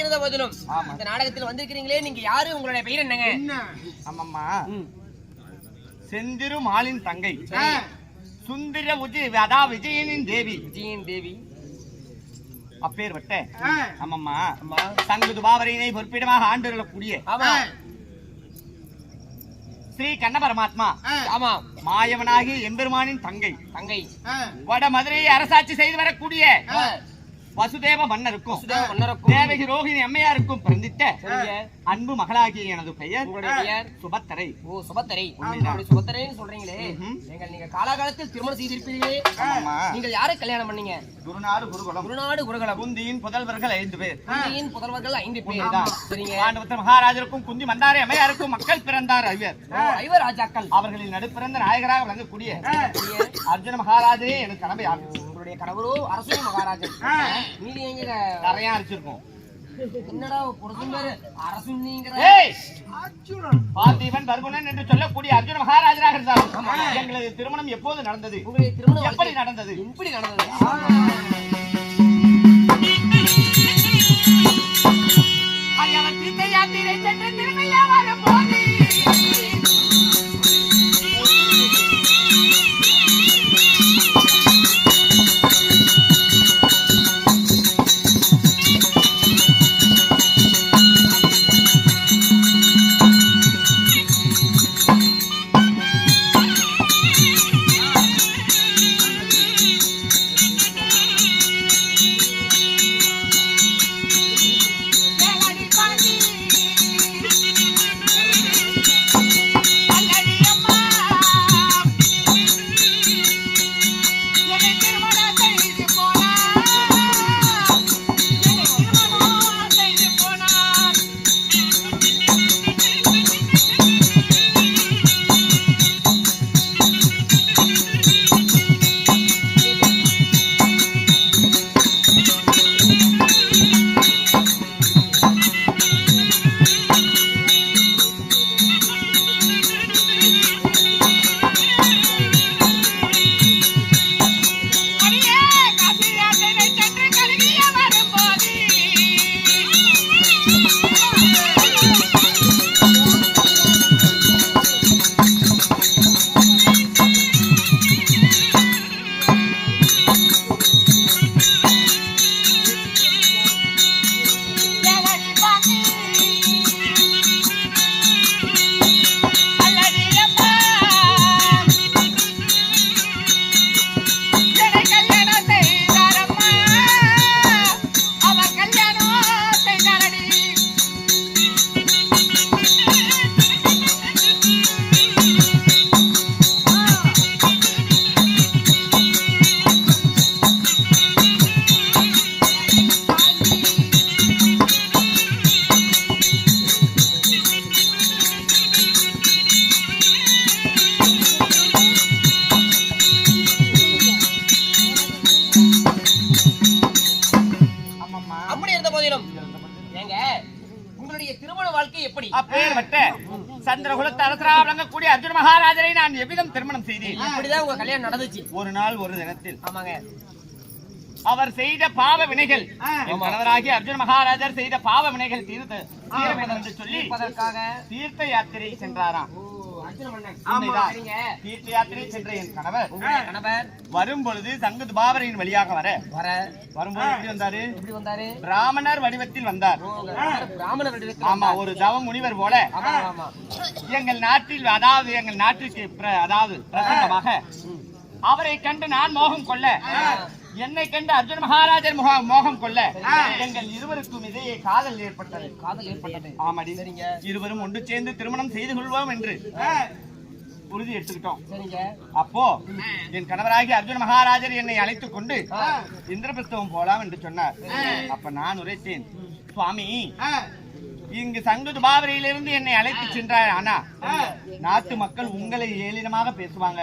இருந்த போதிலும் இந்த நாடகத்தில் வந்திருக்கிறீங்களே, நீங்க யாரு, உங்களுடைய பெயர் என்னங்க? ஆமாம்மா, செந்திரு மாலின் தங்கை சுந்தர விஜயனின் தேவி. தேவி அப்பேர் வட்ட. ஆமாம்மா, சங்குது பாவரையினை பொறுப்பிடமாக ஆண்டுள்ளக்கூடிய ஸ்ரீ கண்ண பரமாத்மா மாயவனாகி எம்பெருமானின் தங்கை வட மதுரையை அரசாட்சி செய்து வரக்கூடிய வசுதேவ மன்னருக்கும் தேவகி ரோகிணி அம்மையாருக்கும் பிறந்திட்ட அன்பு மகளாகிய எனது பெயர் சுபத்தரை. சுபத்தரை. சுபத்தரைன்னு சொல்றீங்களே, நீங்க காலாகாலத்தில் திருமணம் செய்திருப்பீர்களே, நீங்கள் யாரை கல்யாணம் பண்ணீங்க? குருநாடு குருகுலம். குந்தியின் புதல்வர்கள் 5 பேர். சரிங்க. மகாராஜருக்கும் குந்தி மந்தாரை அம்மையாருக்கும் மக்கள் பிறந்தார் ஐவர் ராஜாக்கள். அவர்களின் நடுப்பிறந்த நாயகராக விளங்கக்கூடிய அர்ஜுன மகாராஜரே எனக்கு கடமையாகும். கணவரோ அரசு மகாராஜன். மீதி எங்க நிறைய அரைச்சிருக்கோம். என்னடா அரசு பார்த்திபன் பர்குணன் என்று சொல்லக்கூடிய அர்ஜுன மகாராஜராக இருந்தாலும் எங்களது திருமணம் எப்போது நடந்தது? உங்களுடைய திருமணம் எப்படி நடந்தது? எப்படி நடந்தது? சந்திரகுலத்து அரசராக விளங்கக்கூடிய அர்ஜுன மகாராஜரை நான் எவ்விதம் திருமணம் செய்தேன்? அப்படிதான் உங்க கல்யாணம் நடந்துச்சு. ஒரு நாள் ஒரு தினத்தில். ஆமாங்க. அவர் செய்த பாவ வினைகள், கணவராகிய அர்ஜுன மகாராஜர் செய்த பாவ வினைகள் தீர்த்து என்று சொல்லி தீர்த்த யாத்திரை சென்றாராம். தீர்த்த யாத்திரை சென்ற என் கணவர் வரும் பொழுது சங்குத் பாவரின் வழியாக வரும்போது எப்படி வந்தாரு? பிராமணர் வடிவத்தில் வந்தார். ஆமா, ஒரு தவ முனிவர் போல எங்கள் நாட்டில், அதாவது எங்கள் நாட்டிற்கு பிரசங்கமாக அவரை கண்டு நான் மோகம் கொள்ள, என்னை கண்டு அர்ஜுன மகாராஜர் மோகம் கொள்ள எங்கள் இருவருக்கும் இடையே காதல் ஏற்பட்டது. ஆமாடி, இருவரும் ஒன்று சேர்ந்து திருமணம் செய்து கொள்வோம் என்று உறுதி எடுத்துக்கிட்டோம். அப்போ என் கணவராகி அர்ஜுன மகாராஜர் என்னை அழைத்துக் கொண்டு இந்திரபிரஸ்தவம் போலாம் என்று சொன்னார். அப்ப நான் உரைத்தேன், சுவாமி, இங்கு சங்குத் பாவரையிலிருந்து என்னை அழைத்து சென்றார். ஆனா நாட்டு மக்கள் உங்களை ஏளனமாக பேசுவாங்க.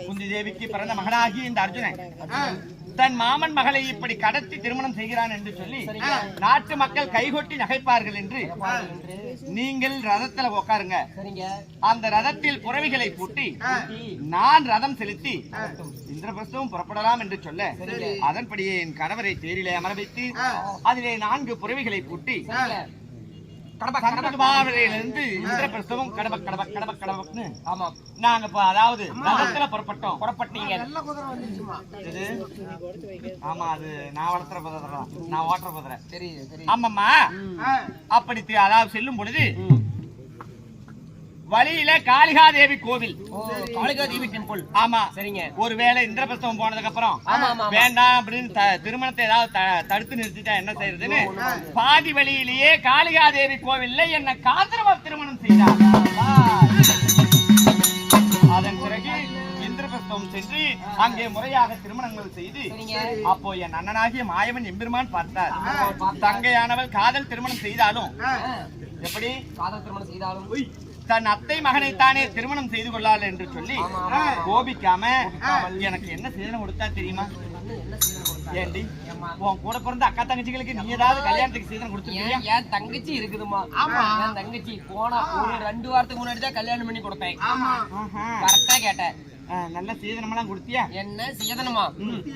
குந்தி தேவிக்கு பிறந்த மகனாகி இந்த அர்ஜுனன் தன் மாமன் மகளை இப்படி கடத்தி திருமணம் செய்கிறான் என்று சொல்லி நாட்டு மக்கள் கைகொட்டி நகைப்பார்கள் என்று நீங்கள் ரதத்துல உட்காருங்க. அந்த ரதத்தில் புறவிகளை பூட்டி நான் ரதம் செலுத்தி இந்திரபிரஸ்தமும் புறப்படலாம் என்று சொல்ல அதன்படியே என் கணவரை தேரிலே அமர வைத்து அதிலே 4 புறவிகளை பூட்டி சங்கதுபாவரையிலிருந்து இந்திரபிரஸ்தமும் கடபக் கடபக் கடபக் கடபக்னு ஆமா நாங்க அதாவது ரதத்துல புறப்பட்டீங்க. இது ஆமா அது நான் வளர்த்துற குதிரை தான், நான் ஓட்டுற குதிரை. சரி ஆமாம்மா. அப்படி அதாவது செல்லும் பொழுது வழியில காளிகாதேவி கோவில், காளிகாதேவி டெம்பிள். ஆமா சரிங்க. ஒருவேளை இந்திரபிரஸ்தம் போனதுக்கு அப்புறம் வேண்டாம் அப்படின்னு திருமணத்தை ஏதாவது தடுத்து நிறுத்திட்டா என்ன செய்யறதுன்னு பாதி வழியிலேயே காளிகாதேவி கோவில்ல என்ன காந்தரவ திருமணம் செய்தார். அதன் பிறகு இந்திரபிரஸ்தம் சென்று அங்கே முறையாக திருமணங்கள் செய்து அப்போ என் அண்ணனாகிய மாயவன் எம்பெருமான் பார்த்தார். தங்கையானவள் காதல் திருமணம் செய்தாலும் எப்படி காதல் திருமணம் செய்தாலும் தன் அத்தை மகனைத்தானே திருமணம் செய்து கொள்ளாள் என்று சொல்லி கோபிக்காம எனக்கு என்ன சீதனை கொடுத்தா தெரியுமா? ஏண்டி உன் கூட பிறந்த அக்கா தங்கச்சிகளுக்கு நீ ஏதாவது கல்யாணத்துக்கு சீதனை கொடுத்துருக்கியா? என் தங்கச்சி இருக்குதுமா. என் தங்கச்சி போனா ஒரு 2 வாரத்துக்கு முன்னாடி தான் கல்யாணம் பண்ணி கொடுத்தேன். கரெக்டா கேட்டேன். நல்ல சீதனமெல்லாம் கொடுத்தியா? என்ன சீதனமா?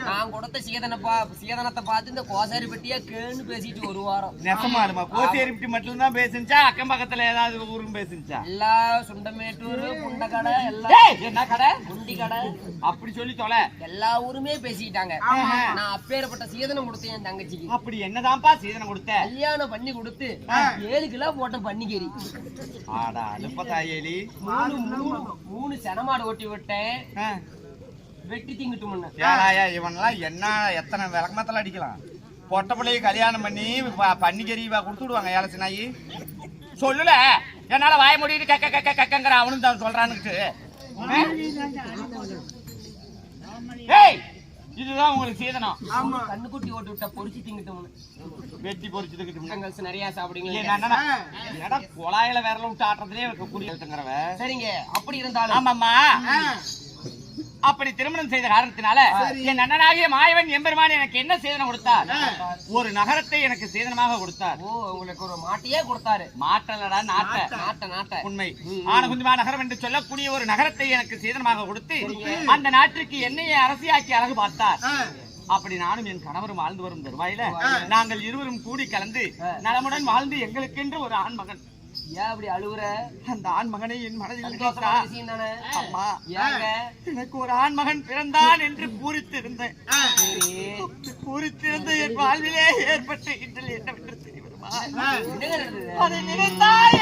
நான் கொடுத்த சீதனத்தை பார்த்து இந்த கோசாரி பெட்டியா கேன்னு பேசிட்டு ஒரு வாரம். நெசமாலுமா? கோசாரி பெட்டி மட்டும் தான் பேசுச்சா? அக்கம் பக்கத்துல ஏதாவது ஊரும் பேசுச்சா? எல்லா சுண்டமேட்டூர் புண்ட கடை எல்லாம் என்ன கடை? குண்டி கடை அப்படி சொல்லி தொலை. எல்லா ஊருமே பேசிட்டாங்க. நான் அப்பேற்பட்ட சீதனம் கொடுத்தேன் என் தங்கச்சிக்கு. அப்படி என்னதான்ப்பா சீதனம் கொடுத்த? கல்யாணம் பண்ணி கொடுத்து 7 கிலோ போட்ட பன்னிக்கறி. ஆடா அலுப்பதாயேலி. 3 செனமாடு ஓட்டி விட்டேன். வெட்டி திங்கிட்டு முன்ன இவன்லாம் என்ன எத்தனை விளக்கமாத்தல அடிக்கலாம்? பொட்ட பிள்ளைய கல்யாணம் பண்ணி பன்னிக்கறி கொடுத்து விடுவாங்க ஏழை நாயி. சொல்லுல என்னால வாய முடிட்டு கக்க கக்கங்கிற அவனும் தான் சொல்றானுக்கு. இதுதான் உங்களுக்கு சீதனம். கண்ணுக்குட்டி ஓட்டு விட்டா பொரிச்சு திங்கிட்டு வெட்டி பொரிச்சு திங்கிட்டு நிறைய சாப்பிடுங்க. குழாயில விரல விட்டு ஆட்டுறதுலயே குறியல்ங்கிறவ. சரிங்க. அப்படி இருந்தாலும் ஆமாம்மா. அப்படி திருமணம் செய்த காரணத்தினால என் அண்ணனாகிய மாயவன் எம்பெருமான் எனக்கு என்ன சேதனம் கொடுத்தார்? ஒரு நகரத்தை எனக்கு சேதனமாக கொடுத்தார். உங்களுக்கு ஒரு மாட்டையே கொடுத்தாரு. மாட்டலடா நாட்ட. உண்மை. ஆனகுந்திமா நகரம் என்று சொல்லக்கூடிய ஒரு நகரத்தை எனக்கு சேதனமாக கொடுத்து அந்த நாட்டிற்கு என்னையே அரசியாக்கி அழகு பார்த்தார். அப்படி நானும் என் கணவரும் வாழ்ந்து வரும் தருவாயில நாங்கள் இருவரும் கூடி கலந்து நலமுடன் வாழ்ந்து எங்களுக்கென்று ஒரு ஆண் மகன். ஏன் அப்படி அழுவுற? அந்த ஆண் மகனை என் மனதில் அம்மா எனக்கு ஒரு ஆண் மகன் பிறந்தான் என்று பூரித்திருந்தேன். பூரித்திருந்த என் வாழ்விலே ஏற்பட்ட இன்னல் என்னவென்று தெரியுமா? அதை நினைத்தால்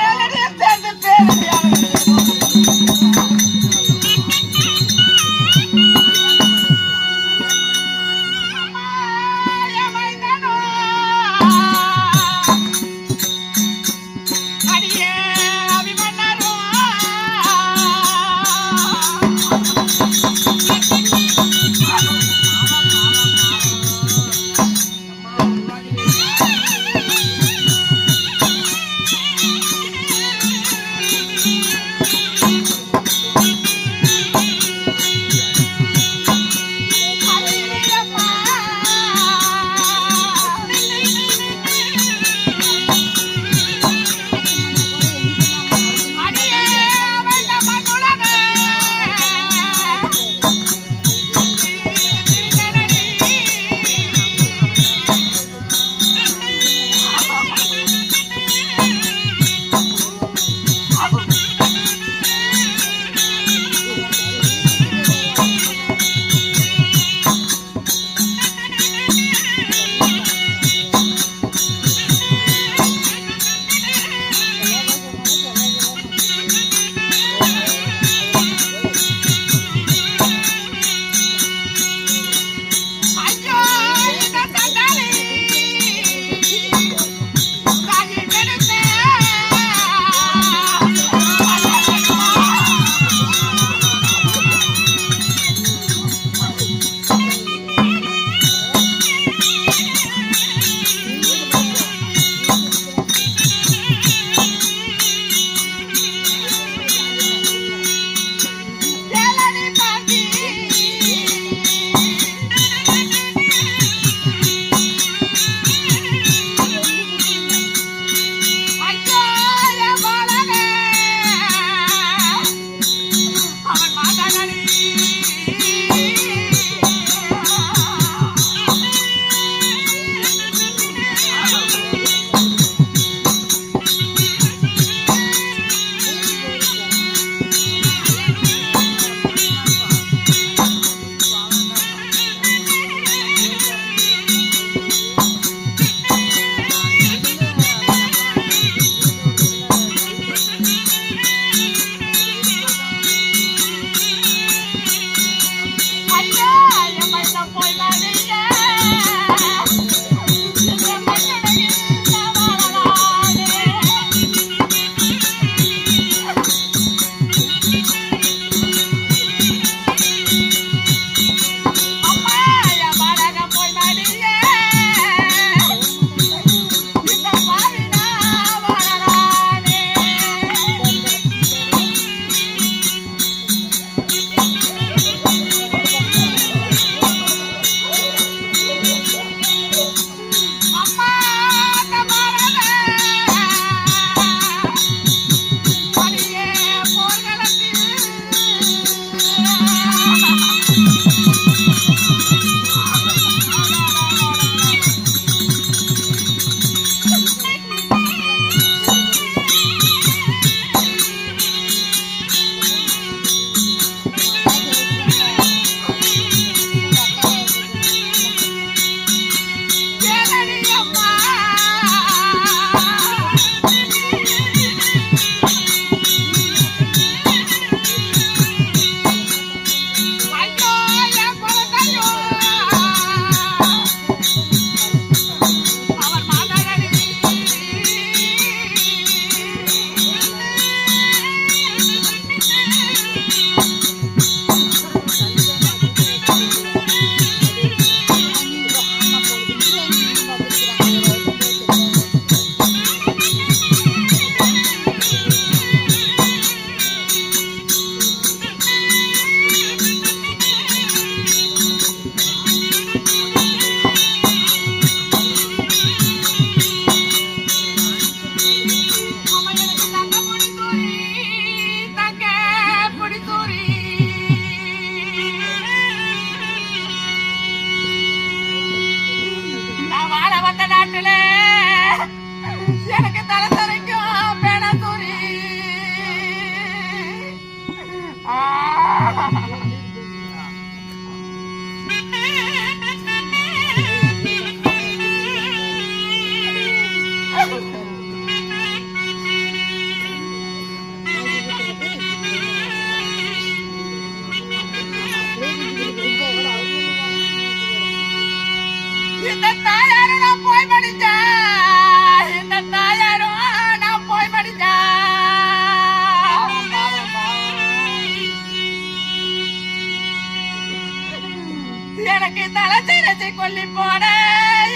எனக்கு தலைச்சை கொல்லி போட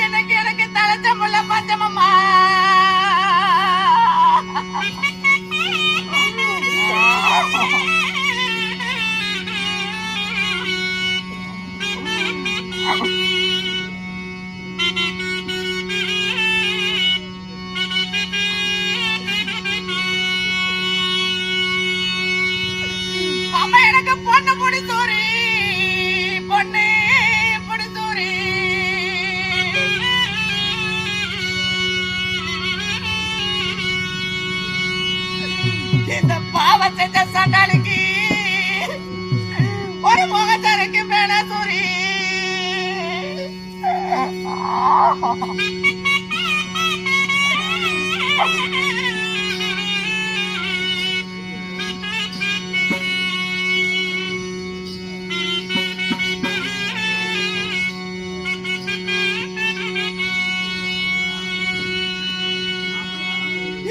எனக்கு தலைச்ச முள்ள பஞ்சமம்மா அம்மா எனக்கு பொண்ணு பிடிச்சோரி பொண்ணு பிடிச்சோரி இந்த பாவ செஞ்ச சண்டாளிக்கு ஒரு முகச்சரைக்கு மேல சூரி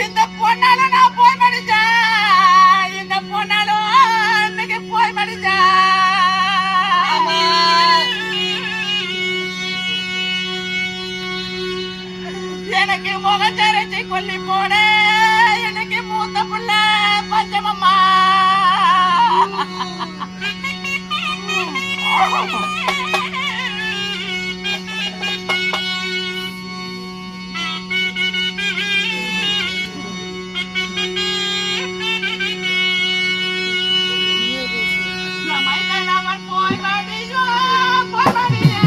இந்த பொண்ணால நான் போய் மடிச்சேன் இந்த பொண்ணாலும் இன்னைக்கு போய் மடிச்சேன் எனக்கு முகச்சரைச்சி கொல்லி போட எனக்கு மூத்த புள்ள பஞ்சமம்மா போய் மடியோ போய் மடியே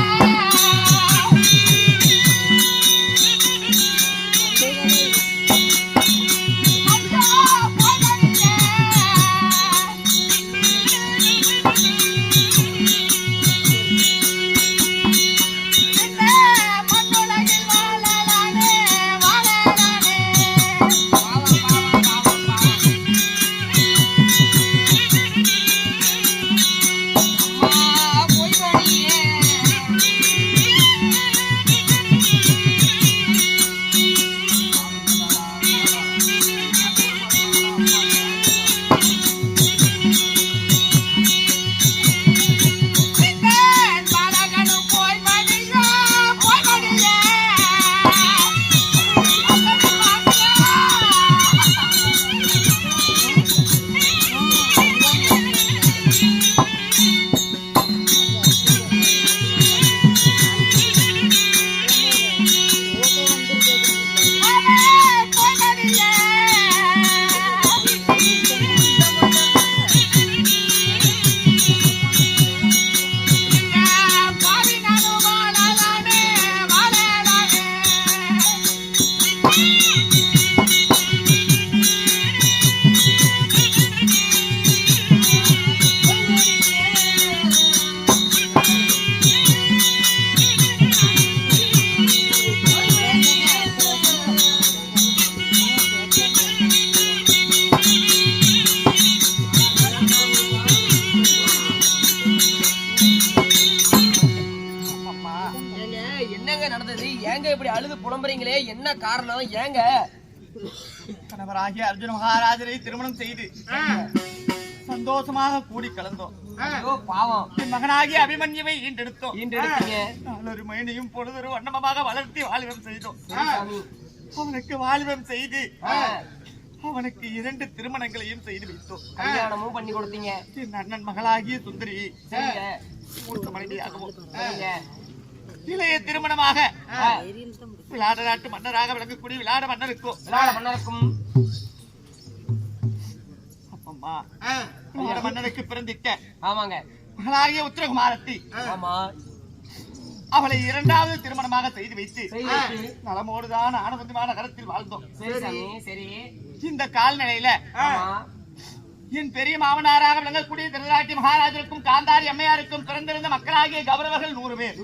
என்னங்க நடந்தது? ஏங்க இப்படி அழுது புலம்புறீங்களே? என்ன காரணம்? ஏங்க? கணவராகிய அர்ஜுன மகாராஜரை திருமணம் செய்து சந்தோஷமாக கூடி கலந்தோம். ஐயோ பாவம். என் மகனாகிய அபிமன்யுவை ஈண்டெடுத்தோம். ஈண்டெடுத்தீங்க. நாளொரு மகனையும் பொழுதொரு வண்ணமமாக வளர்த்தி வாலிபம் செய்தோம். சாமி. அவனுக்கு வாலிபம் செய்து அவனுக்கு 2 திருமணங்களையும் செய்து வைத்தோம். கல்யாணமும் பண்ணி கொடுத்தீங்க. என் அண்ணன் மகளாகிய சுந்தரி சரிங்க. மூத்த மனைவியாகவும் சரிங்க. இளைய திருமணமாக விளையாட நாட்டு மன்னராக விளங்கக்கூடிய விளையாட மன்னருக்கும் விளையாட மன்னருக்கும் அப்பம்மா விளையாட மன்னருக்கு பிறந்திட்ட ஆமாங்க. மகளாகிய உத்தரகுமாரத்தி ஆமா. அவளை 2வது திருமணமாக செய்து வைத்து சரி வச்சு. நலமோடுதான் ஆனந்தமான நகரத்தில் வாழ்ந்தோம். சரி சாமி. சரி. இந்த கால்நிலையில ஆமா. என் பெரிய மாமனாராக விளங்கக்கூடிய திருநாட்டி மகாராஜருக்கும் காந்தாரி அம்மையாருக்கும் பிறந்திருந்த மக்களாகிய கௌரவர்கள் 100 பேர்.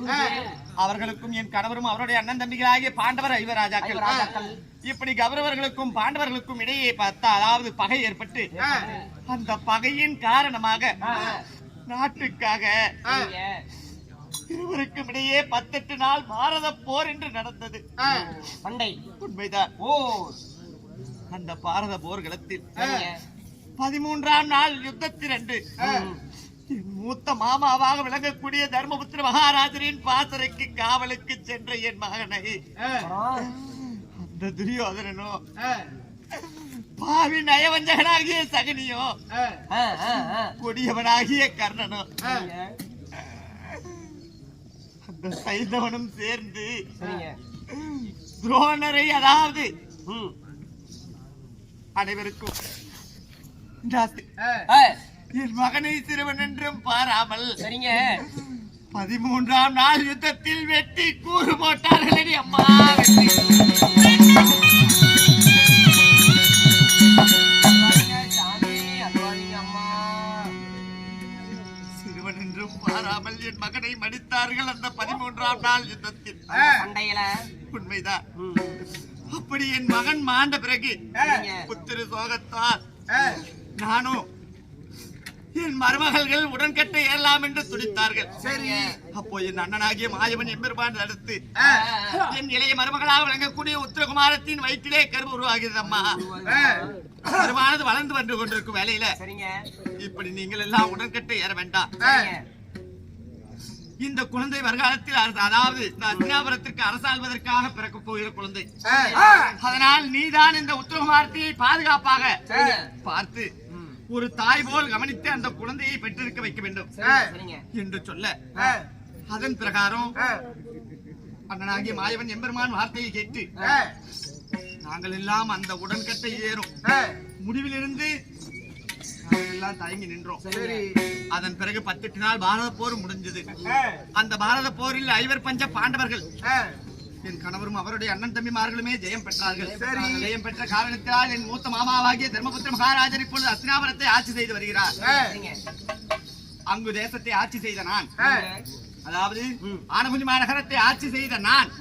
அவர்களுக்கும் என் கணவரும் அவருடைய அண்ணன் தம்பிகளாகிய பாண்டவர் 5 ராஜாக்கள். இப்படி கௌரவர்களுக்கும் பாண்டவர்களுக்கும் இடையே பார்த்தா அதாவது பகை ஏற்பட்டு அந்த பகையின் காரணமாக நாட்டுக்காக இருவருக்கும் இடையே 18 நாள் பாரத போர் என்று நடந்தது. பண்டை. உண்மைதான். ஓ. அந்த பாரத போர் களத்தில் சரிங்க. 13ஆம் நாள் யுத்தத்திரண்டு மூத்த மாமாவாக விளங்கக்கூடிய தர்மபுத்திர மகாராஜரின் பாசறைக்கு காவலுக்கு சென்ற என் மகனை அந்த துரியோதனனோ பாவி நயவஞ்சகனாகிய சகனியோ கொடியவனாகிய கர்ணனோ அந்த சைந்தவனும் சேர்ந்து துரோணரை அதாவது அனைவருக்கும் என் மகனை சிறுவன் என்றும் பாராமல் சரிங்க 13ஆம் நாள் யுத்தத்தில் வெட்டி கூறு போட்டார்களே அம்மா. சிறுவன் என்றும் பாராமல் என் மகனை மடித்தார்கள் அந்த 13ஆம் நாள் யுத்தத்தில். உண்மைதான். அப்படி என் மகன் மாண்ட பிறகு புத்திர சோகத்தால் நானும் என் மருமகள்கள் உடன்கட்டை ஏறலாம் என்று துடித்தார்கள். அப்போ என் அண்ணனாகிய மாயவன் எம்பெருமான் அடுத்து என் இளைய மருமகளாக விளங்கக்கூடிய உத்தரகுமாரத்தின் வயிற்றிலே கருவு உருவாகிறது அம்மா. கருவானது வளர்ந்து வந்து கொண்டிருக்கும் வேலையில இப்படி நீங்கள் எல்லாம் உடன்கட்டை ஏற வேண்டாம். இந்த குழந்தை வருகாலத்தில் அதாவது இந்த அஸ்தினாபுரத்திற்கு அரசாள்வதற்காக பிறக்க போகிற குழந்தை. அதனால் நீதான் இந்த உத்தரகுமாரத்தியை பாதுகாப்பாக பார்த்து ஒரு தாய் போல் கவனித்து அந்த குழந்தையை பெற்றிருக்க வைக்க வேண்டும் என்று சொல்ல அதன் பிரகாரம் அண்ணனாகிய மாயவன் எம்பெருமான் வார்த்தையை கேட்டு நாங்கள் எல்லாம் அந்த உடன்கட்டை ஏறும் முடிவிலிருந்து எல்லாம் தயங்கி நின்றோம். அதன் பிறகு 18 நாள் பாரத போர் முடிஞ்சது. அந்த பாரத போரில் 5 பஞ்ச பாண்டவர்கள் என் கணவரும் அவருடைய அண்ணன் தம்பிமார்களுமே ஜெயம் பெற்றார்கள். ஜெயம் பெற்ற காரணத்தால் என் மூத்த மாமாவாகிய தர்மபுத்திர மகாராஜர் இப்பொழுது அஸ்தினாபுரத்தை ஆட்சி செய்து வருகிறார். அங்கு தேசத்தை ஆட்சி செய்த நான், அதாவது ஆனகுஞ்சி மாநகரத்தை ஆட்சி செய்த நான்,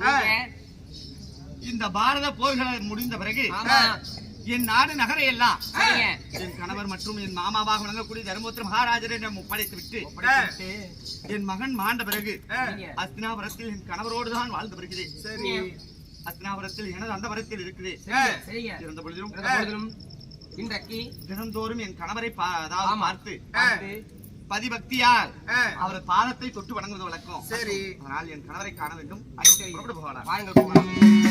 இந்த பாரத போர்கள் முடிந்த பிறகு என் நாடு நகரை எல்லாம் என் கணவர் மற்றும் என் மாமாவாக விளங்கக்கூடிய தர்மபுத்திர மகாராஜரிடம் ஒப்படைத்து விட்டு என் மகன் மாண்ட பிறகு அஸ்தினாபுரத்தில் என் கணவரோடு தான் வாழ்ந்து வருகிறேன். அஸ்தினாபுரத்தில் எனது அந்த வரத்தில் இருக்கிறேன். இருந்த பொழுதிலும் இன்றைக்கு தினந்தோறும் என் கணவரை பார்த்து பதிபக்தியால் அவர் பாதத்தை தொட்டு வணங்குவது வழக்கம். அதனால் என் கணவரை காண வேண்டும். போகலாம்.